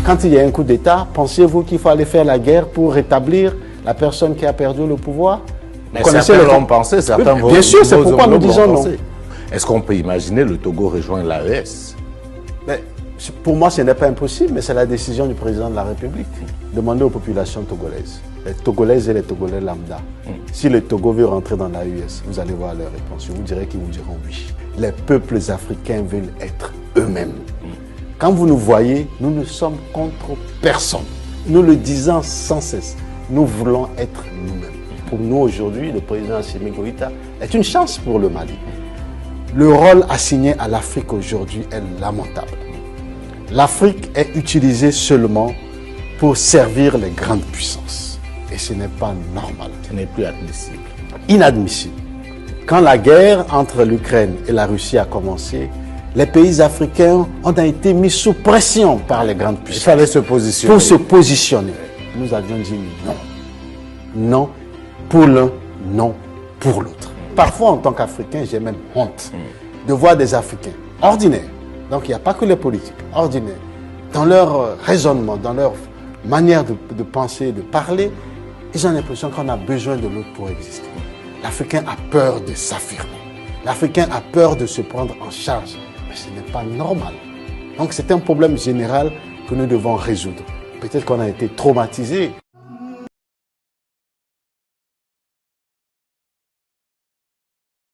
Quand il y a un coup d'État, pensez-vous qu'il faut aller faire la guerre pour rétablir la personne qui a perdu le pouvoir? Mais certains l'ont pensé, certains bien sûr, c'est pourquoi nous disons non. Est-ce qu'on peut imaginer le Togo rejoindre l'AES? Pour moi, ce n'est pas impossible, mais c'est la décision du président de la République. Demandez aux populations togolaises, les Togolaises et les Togolais lambda. Si le Togo veut rentrer dans l'AES, vous allez voir leur réponse. Vous direz qu'ils vous diront oui. Les peuples africains veulent être eux-mêmes. Quand vous nous voyez, nous ne sommes contre personne. Nous le disons sans cesse. Nous voulons être nous-mêmes. Pour nous aujourd'hui, le président Assimi Goïta est une chance pour le Mali. Le rôle assigné à l'Afrique aujourd'hui est lamentable. L'Afrique est utilisée seulement pour servir les grandes puissances. Et ce n'est pas normal. Ce n'est plus admissible. Inadmissible. Quand la guerre entre l'Ukraine et la Russie a commencé, les pays africains ont été mis sous pression par les grandes puissances. Il fallait se positionner. Pour se positionner. Nous avions dit non. Non pour l'un, non pour l'autre. Parfois, en tant qu'Africain, j'ai même honte de voir des Africains ordinaires. Donc, il n'y a pas que les politiques, ordinaires. Dans leur raisonnement, dans leur manière de penser, de parler, ils ont l'impression qu'on a besoin de l'autre pour exister. L'Africain a peur de s'affirmer. L'Africain a peur de se prendre en charge. Mais ce n'est pas normal. Donc, c'est un problème général que nous devons résoudre. Peut-être qu'on a été traumatisé.